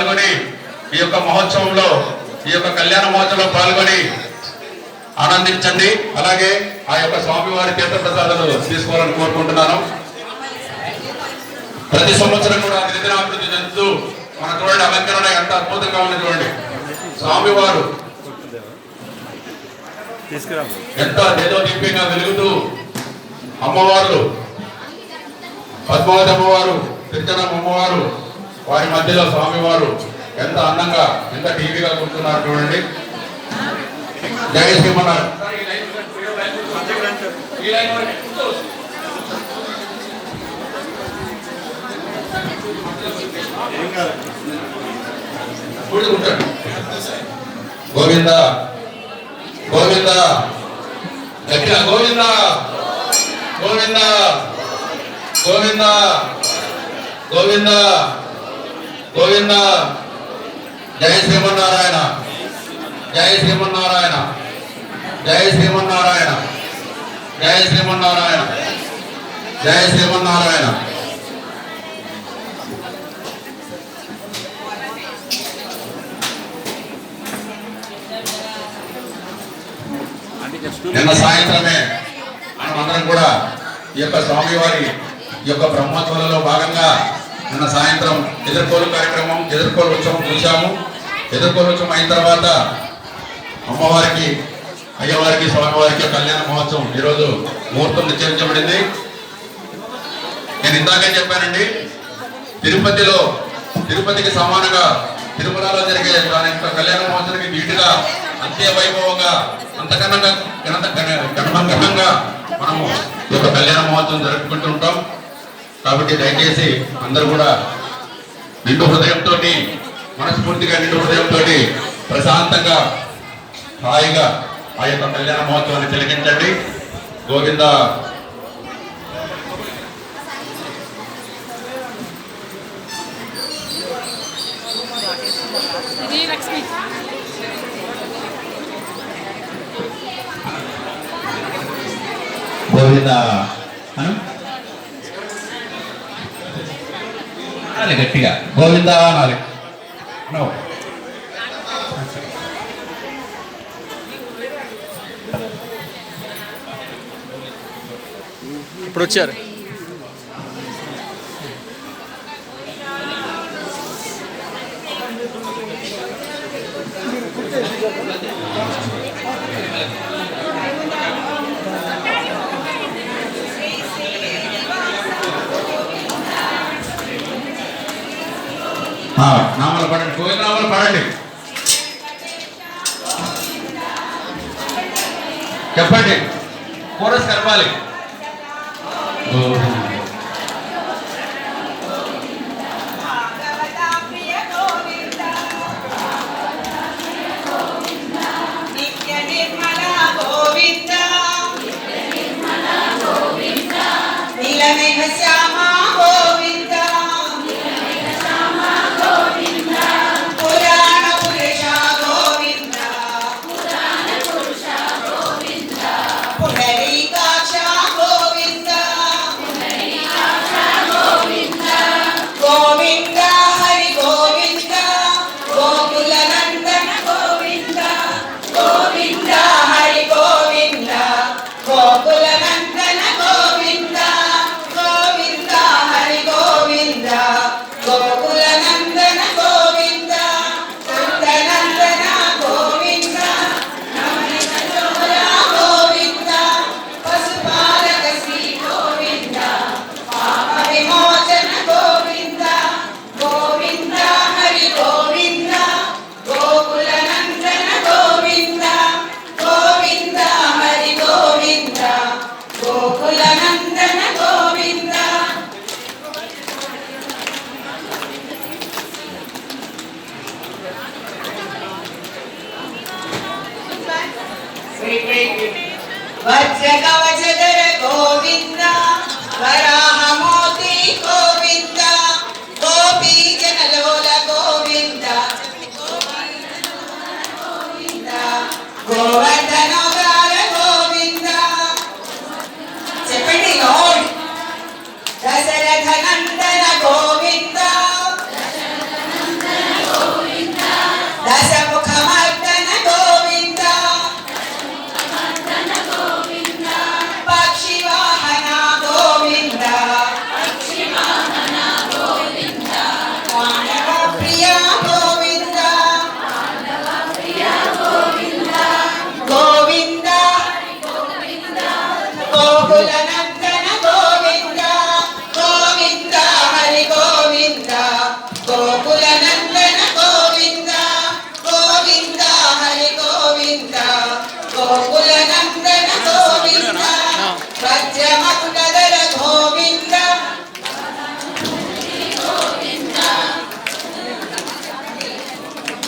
పాల్గొని ఈ యొక్క మహోత్సవంలో ఈ యొక్క కళ్యాణ మహోత్సవంలో పాల్గొని ఆనందించండి. అలాగే ఆ యొక్క స్వామివారి తీర్థప్రసాదాలు తీసుకోవాలని కోరుకుంటున్నాను. ప్రతి సంవత్సరం కూడా దినదినాభివృద్ధి చెందుతూ మన చూడండి అలంకరణ ఎంత అద్భుతంగా ఉంది. చూడండి స్వామివారు ఎంత తేజోదీప్యంగా వెలుగుతూ అమ్మవారు పద్మావతి అమ్మవారు తిరుచనమ్మ అమ్మవారు వారి మధ్యలో స్వామివారు ఎంత అందంగా ఎంత టీవీగా కూర్చున్నారు చూడండి. జై శ్రీమన్నారాయణ. గోవింద గోవింద గట్టిగా గోవింద గోవింద గోవింద గోవింద గోవింద. జై శ్రీమన్నారాయణ జై శ్రీమన్నారాయణ జై శ్రీమన్నారాయణ జై శ్రీమన్నారాయణ జై శ్రీమన్నారాయణ. నిన్న సాయంత్రమే మనమందరం కూడా ఈ యొక్క స్వామివారి ఈ యొక్క బ్రహ్మోత్సవాలలో భాగంగా నిన్న సాయంత్రం ఎదుర్కోలు కార్యక్రమం ఎదుర్కోలు ఉత్సవం చూశాము. ఎదుర్కోలు ఉత్సవం అయిన తర్వాత అమ్మవారికి అయ్యవారికి స్వామివారికి కళ్యాణ మహోత్సవం ఈరోజు ముహూర్తం నిశ్చయించబడింది. నేను ఇందాకే చెప్పానండి, తిరుపతికి సమానంగా తిరుమలలో జరిగే దాని యొక్క కళ్యాణ మహోత్సవానికి నీటిగా అంతే వైభవంగా అంతకన్నా ఘనంగా మనము ఈ యొక్క కళ్యాణ మహోత్సవం జరుపుకుంటూ ఉంటాం. కాబట్టి దయచేసి అందరూ కూడా నిండు హృదయంతో మనస్ఫూర్తిగా నిండు హృదయంతో ప్రశాంతంగా హాయిగా ఆ యొక్క కళ్యాణ మహోత్సవాన్ని తిలకించండి. గోవింద గోవింద అనాలి, గట్టిగా గోవింద అనాలి. ఇప్పుడు వచ్చారు. నామాలు పడండి, గోవింద నామాలు పడండి, చెప్పండి, కోరస్ కలపాలి. వజ్రకవచధర గోవింద వరాహమోతి గోవింద గోపీ జనలోల గోవింద గోవర్ధనోగార గోవింద. చెప్పండి లార్డ్. దశరథ నందన గోవింద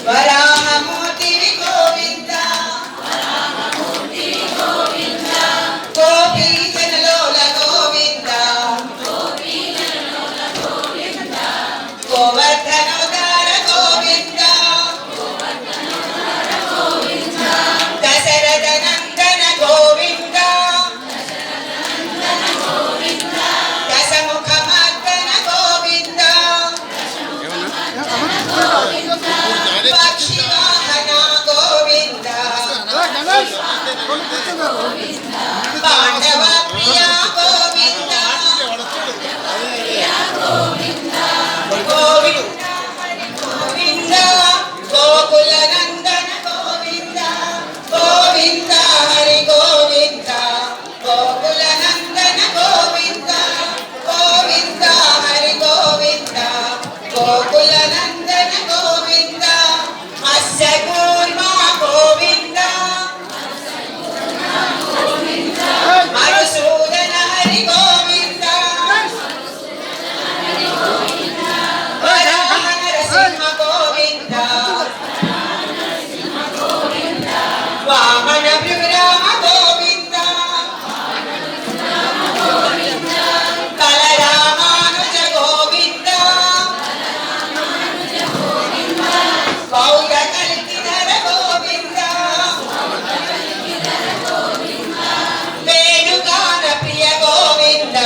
వరాహమూర్తి గోవింద గోపీజనలోల గోవింద గోవర్ధనోదార గోవింద దశరథ నందన గోవింద దశముఖ మర్దన గోవింద పక్షి వాహన గోవింద పాండవ ప్రియ గోవింద గోవింద గోవింద గోకుల నందన గోవింద గోవింద హరి గోవింద గోకుల నందన గోవింద గోవింద హరి గోవింద గోకుల నందన గోవింద అస్య కూర్మా గోవింద మధుసూదన హరి గోవింద వరాహ నరసింహ గోవింద వామన భృగురామ గోవింద బలరామానుజ గోవింద పౌర కల్కిధర గోవింద వేణుగాన ప్రియ గోవింద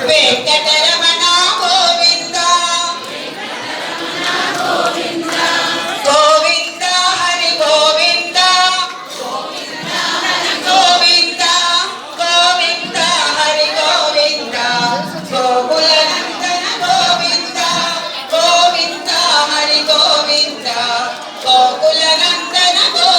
వెంకటరమణ గోవింద గోవింద హరి గోవింద గోవింద గోవింద హరి గోవింద గోకుల నందన గోవింద గోవింద హరి గోవింద గోకుల నందన గోవింద